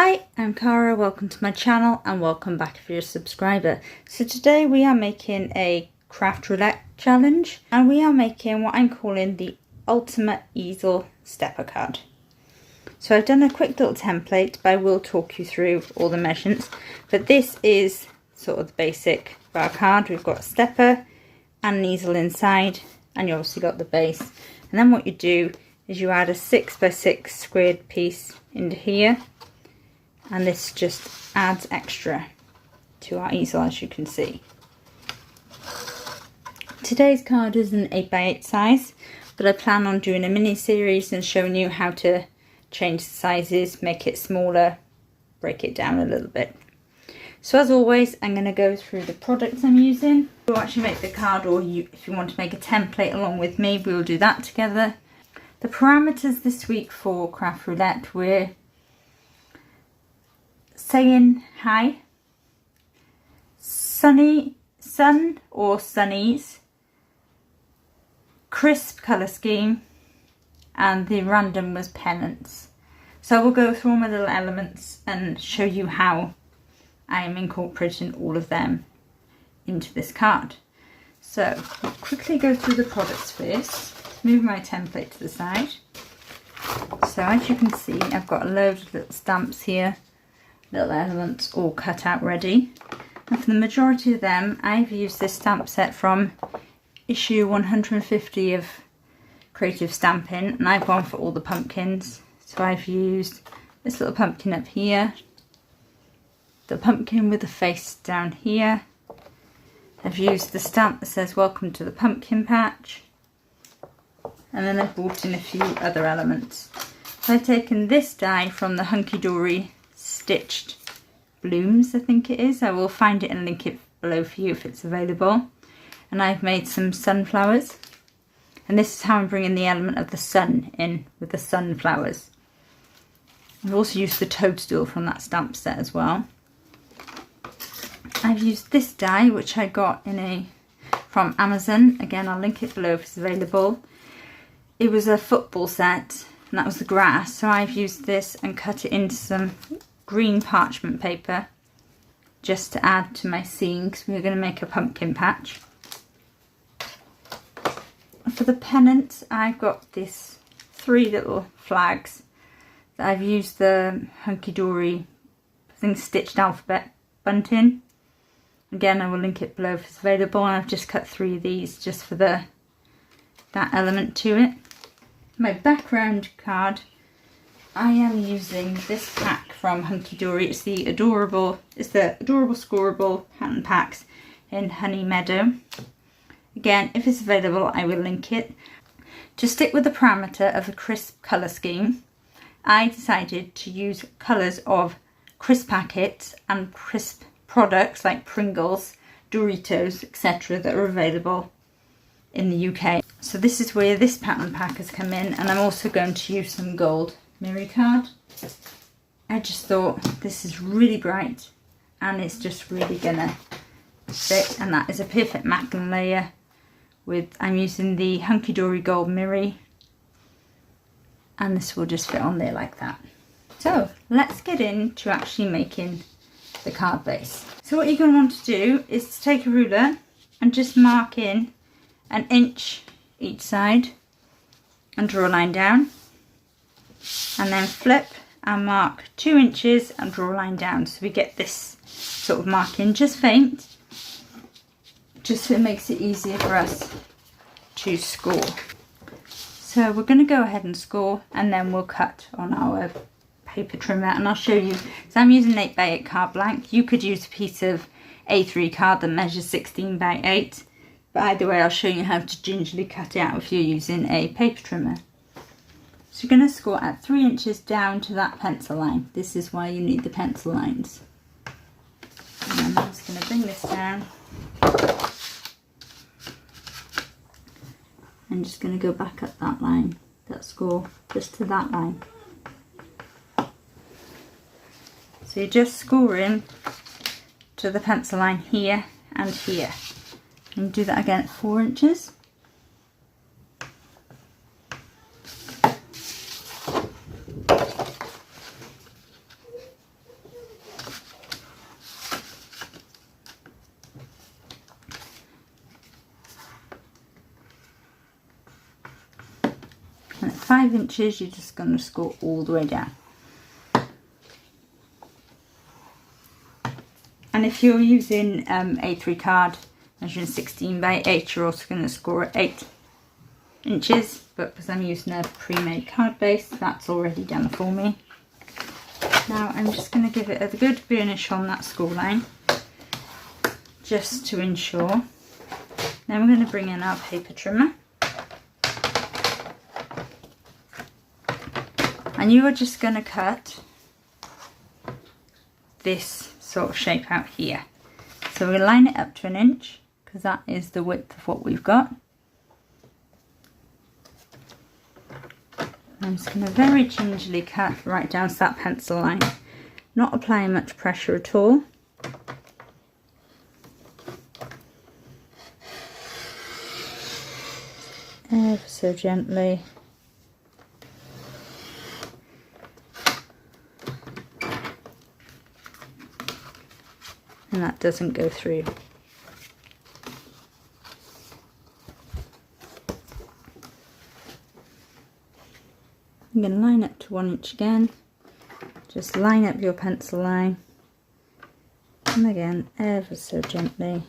Hi, I'm Cara, welcome to my channel and welcome back if you're a subscriber. So today we are making a craft roulette challenge and we are making what I'm calling the ultimate easel stepper card. So I've done a quick little template, but I will talk you through all the measurements. But this is sort of the basic for our card. We've got a stepper and an easel inside, and you obviously got the base. And then what you do is you add a 6x6 squared piece into here. And this just adds extra to our easel, as you can see. Today's card is an 8x8 size, but I plan on doing a mini series and showing you how to change the sizes, make it smaller, break it down a little bit. So as always, I'm going to go through the products I'm using. We'll actually make the card, or if you want to make a template along with me, we'll do that together. The parameters this week for Craft Roulette, we're saying hi, sun or sunnies, crisp colour scheme, and the random was pennants. So we'll go through all my little elements and show you how I am incorporating all of them into this card. So I'll quickly go through the products first, move my template to the side. So as you can see, I've got a load of little stamps here, little elements all cut out ready. And for the majority of them, I've used this stamp set from issue 150 of Creative Stamping, and I've gone for all the pumpkins. So I've used this little pumpkin up here, the pumpkin with the face down here. I've used the stamp that says welcome to the pumpkin patch, and then I've brought in a few other elements. So I've taken this die from the hunkydory stitched blooms, I think it is. I will find it and link it below for you if it's available. And I've made some sunflowers, and this is how I'm bringing the element of the sun in with the sunflowers. I've also used the toadstool from that stamp set as well. I've used this die which I got from Amazon. Again, I'll link it below if it's available. It was a football set and that was the grass, so I've used this and cut it into some green parchment paper just to add to my scene, because we're going to make a pumpkin patch. For the pennant, I've got these 3 little flags that I've used the hunkydory, I think, stitched alphabet bunting. Again, I will link it below if it's available, and I've just cut 3 of these just for that element to it. My background card, I am using this pack from Hunkydory. It's the adorable scorable pattern packs in Honey Meadow. Again, if it's available, I will link it. To stick with the parameter of a crisp colour scheme, I decided to use colours of crisp packets and crisp products like Pringles, Doritos, etc. that are available in the UK. So this is where this pattern pack has come in, and I'm also going to use some gold mirror card. I just thought this is really bright and it's just really gonna fit, and that is a perfect macking layer with, I'm using the Hunkydory gold mirror, and this will just fit on there like that. So let's get into actually making the card base. So what you're going to want to do is to take a ruler and just mark in 1 inch each side and draw a line down, and then flip and mark 2 inches and draw a line down, so we get this sort of marking, just faint, just so it makes it easier for us to score. So we're going to go ahead and score, and then we'll cut on our paper trimmer, and I'll show you. So I'm using an 8x8 card blank. You could use a piece of A3 card that measures 16x8, but either way I'll show you how to gingerly cut it out if you're using a paper trimmer. So you're going to score at 3 inches down to that pencil line. This is why you need the pencil lines. And I'm just going to bring this down. I'm just going to go back up that line, that score, just to that line. So you're just scoring to the pencil line here and here. And do that again at 4 inches. And at 5 inches, you're just going to score all the way down. And if you're using A3 card, measuring 16 by 8, you're also going to score at 8 inches. But because I'm using a pre-made card base, that's already done for me. Now I'm just going to give it a good burnish on that score line, just to ensure. Then we're going to bring in our paper trimmer. And you are just going to cut this sort of shape out here. So we'll line it up to 1 inch, because that is the width of what we've got. I'm just going to very gingerly cut right down to that pencil line, not applying much pressure at all. Ever so gently. And that doesn't go through. I'm going to line up to 1 inch again. Just line up your pencil line. And again, ever so gently.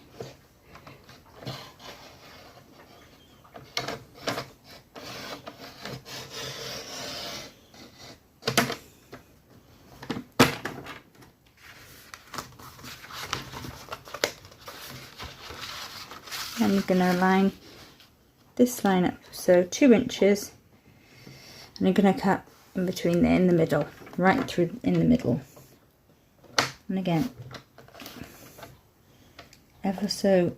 And you're going to line this line up, so 2 inches, and you're going to cut in between there in the middle, right through in the middle. And again, ever so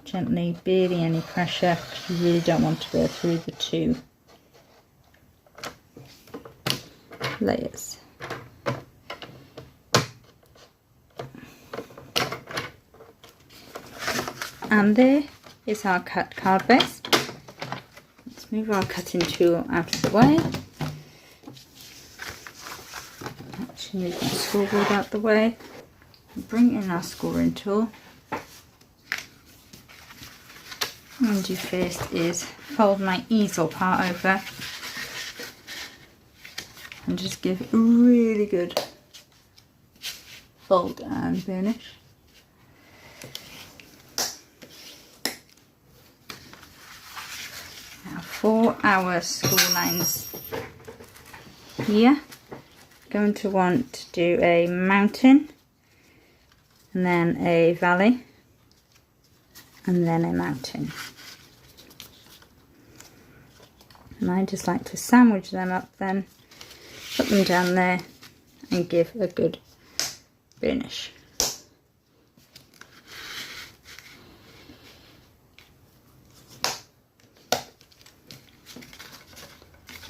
gently, barely any pressure, because you really don't want to go through the 2 layers. And there is our cut card base. Let's move our cutting tool out of the way. Actually move my scoreboard out the way. Bring in our scoring tool. What I'm going to do first is fold my easel part over and just give it a really good fold and burnish. For our score lines here, going to want to do a mountain, and then a valley, and then a mountain. And I just like to sandwich them up then, put them down there and give a good burnish.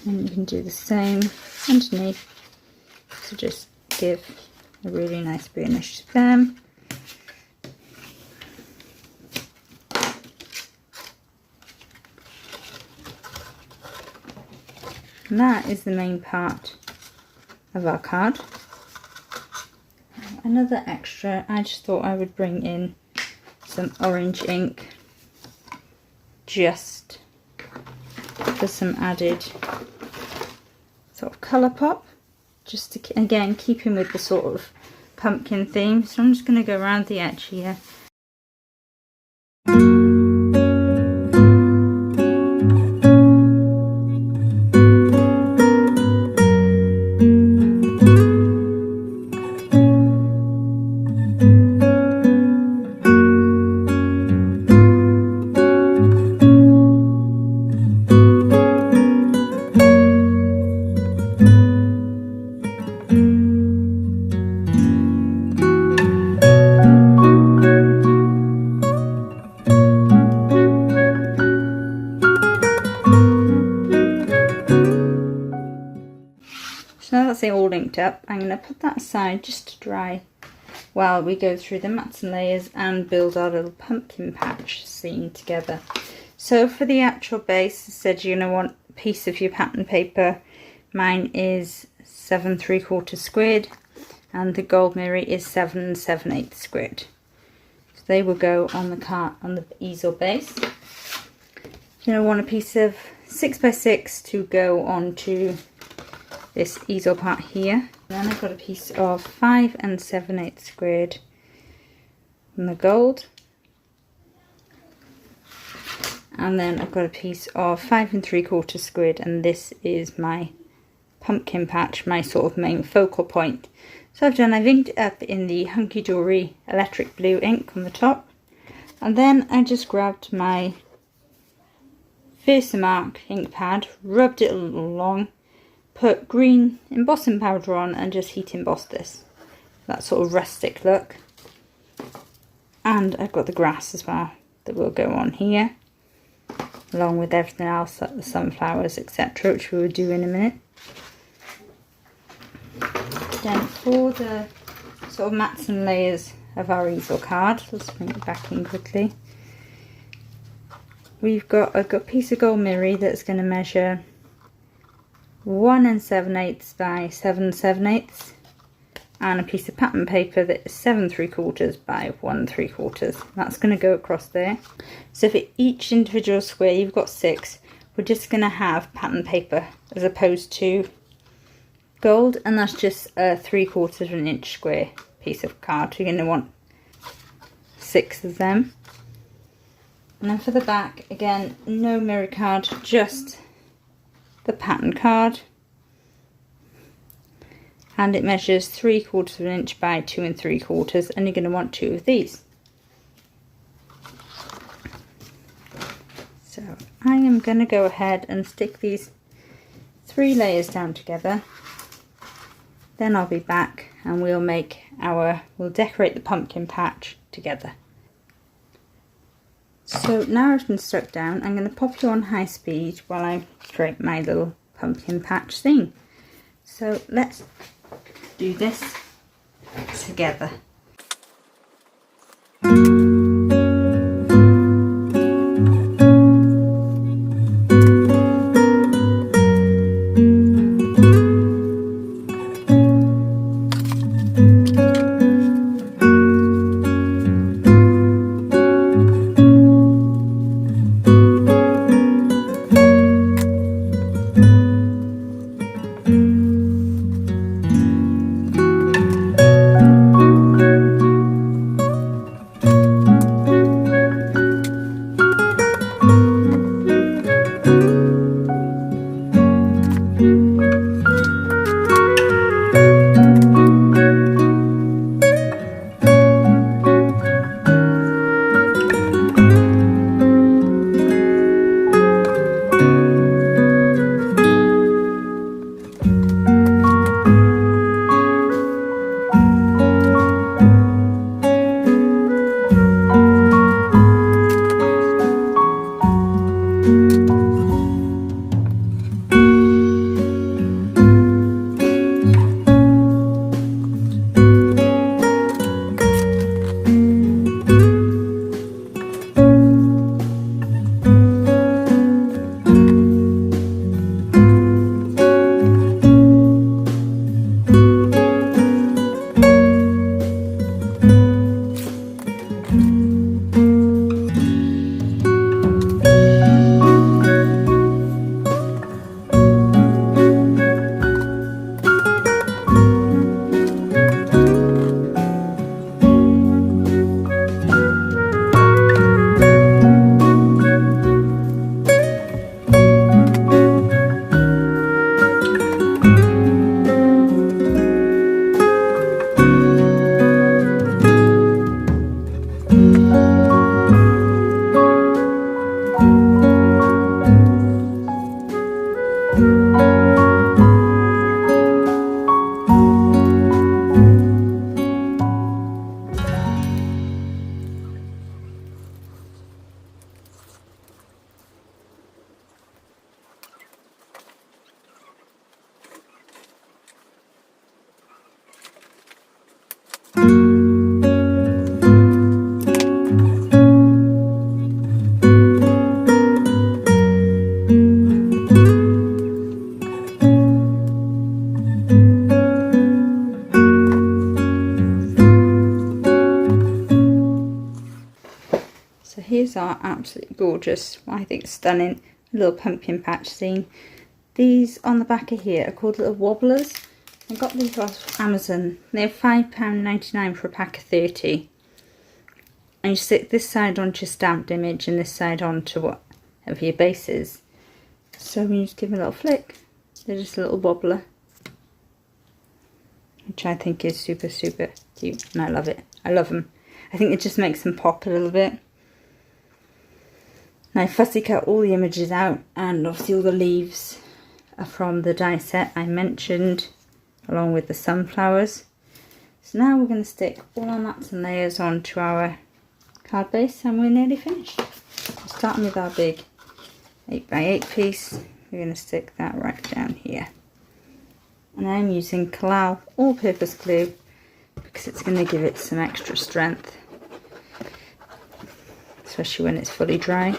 And you can do the same underneath to just give a really nice burnish to them. And that is the main part of our card. Another extra, I just thought I would bring in some orange ink just for some added sort of colour pop, just to again keeping with the sort of pumpkin theme. So I'm just going to go around the edge here. So now that's it all linked up, I'm going to put that aside just to dry while we go through the mats and layers and build our little pumpkin patch scene together. So for the actual base, I said you're going to want a piece of your pattern paper. Mine is 7 3/4 squared and the gold mirror is 7 7/8 squared. So they will go on the easel base. You're going to want a piece of 6x6 to go onto this easel part here. Then I've got a piece of 5 7/8 squared from the gold. And then I've got a piece of 5 3/4 squared, and this is my pumpkin patch, my sort of main focal point. So I've inked it up in the hunkydory electric blue ink on the top. And then I just grabbed my Versamark ink pad, rubbed it along, put green embossing powder on and just heat embossed this. That sort of rustic look. And I've got the grass as well that will go on here, along with everything else like the sunflowers, etc., which we will do in a minute. Then for the sort of mats and layers of our easel card, let's bring it back in quickly. I've got a piece of gold mirror that's going to measure 1 7/8 by 7 7/8, and a piece of pattern paper that is 7 3/4 by 1 3/4. That's going to go across there. So for each individual square, you've got 6. We're just going to have pattern paper as opposed to gold, and that's just a 3/4 inch square piece of card. You're going to want 6 of them. And then for the back, again, no mirror card, just the pattern card. And it measures 3/4 inch by 2 3/4, and you're going to want 2 of these. So I am going to go ahead and stick these 3 layers down together. Then I'll be back and we'll decorate the pumpkin patch together. So now everything's stuck down, I'm going to pop you on high speed while I create my little pumpkin patch thing. So let's do this together. Here's our absolutely gorgeous, I think stunning little pumpkin patch scene. These on the back of here are called little wobblers. I got these off Amazon. They're £5.99 for a pack of 30. And you stick this side onto your stamped image and this side onto whatever your base is. So when you just give them a little flick, they're just a little wobbler. Which I think is super, super cute, and I love it. I love them. I think it just makes them pop a little bit. And I fussy cut all the images out, and obviously all the leaves are from the die set I mentioned, along with the sunflowers. So now we're going to stick all our mats and layers onto our card base, and we're nearly finished. Starting with our big 8x8 piece, we're going to stick that right down here. And I'm using Collal all-purpose glue because it's going to give it some extra strength, especially when it's fully dry.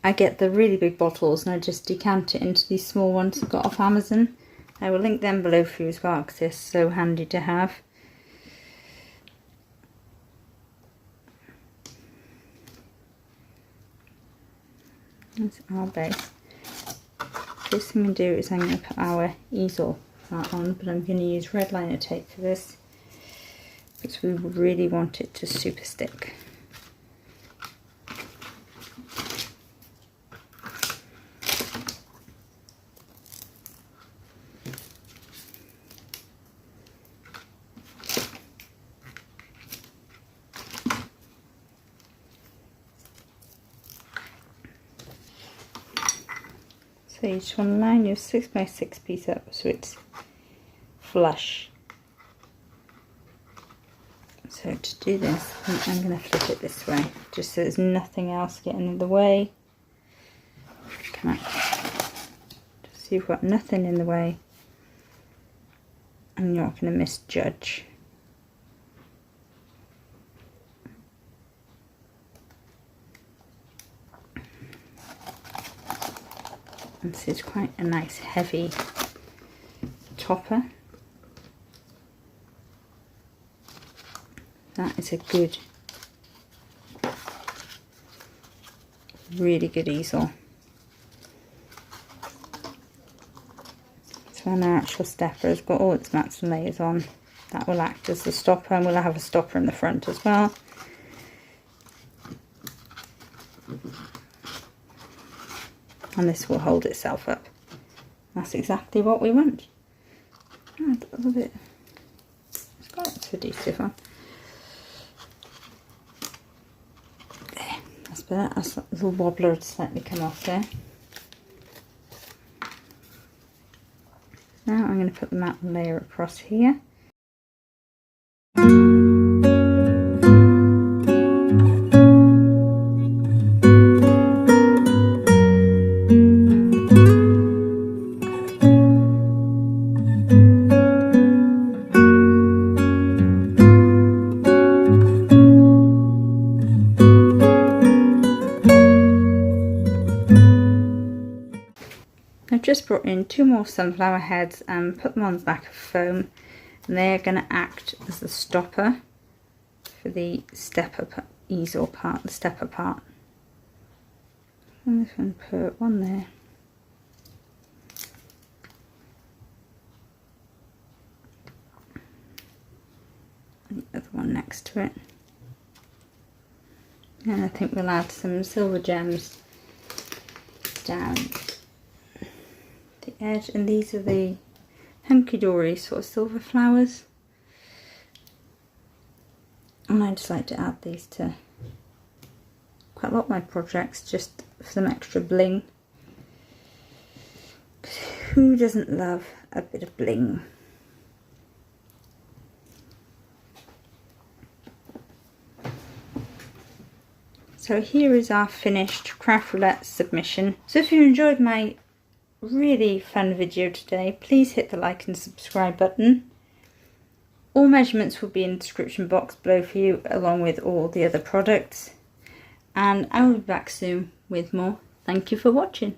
I get the really big bottles and I just decant it into these small ones I've got off Amazon. I will link them below for you as well because they're so handy to have. That's our base. First thing I'm going to do is I'm going to put our easel on, but I'm going to use red liner tape for this because we really want it to super stick. So you just want to line your 6x6 piece up so it's flush. So to do this, I'm going to flip it this way, just so there's nothing else getting in the way. Come on. Just so you've got nothing in the way and you're not going to misjudge. And this is quite a nice heavy topper. That is a good, really good easel. So when our actual stepper has got all its mats and layers on, that will act as the stopper, and we'll have a stopper in the front as well. And this will hold itself up. That's exactly what we want. Add a little bit. It's got its adhesive on. There, that's better. That's a little wobbler to slightly come off there. Now I'm going to put the mat layer across here. I've just brought in 2 more sunflower heads and put them on the back of foam, and they're going to act as the stopper for the stepper easel part, the stepper part. I'm just going to put one there. And the other one next to it. And I think we'll add some silver gems down the edge, and these are the hunkydory sort of silver flowers, and I just like to add these to quite a lot of my projects just for some extra bling. Who doesn't love a bit of bling? So here is our finished craft roulette submission. So if you enjoyed my really fun video today, please hit the like and subscribe button. All measurements will be in the description box below for you, along with all the other products, and I will be back soon with more. Thank you for watching.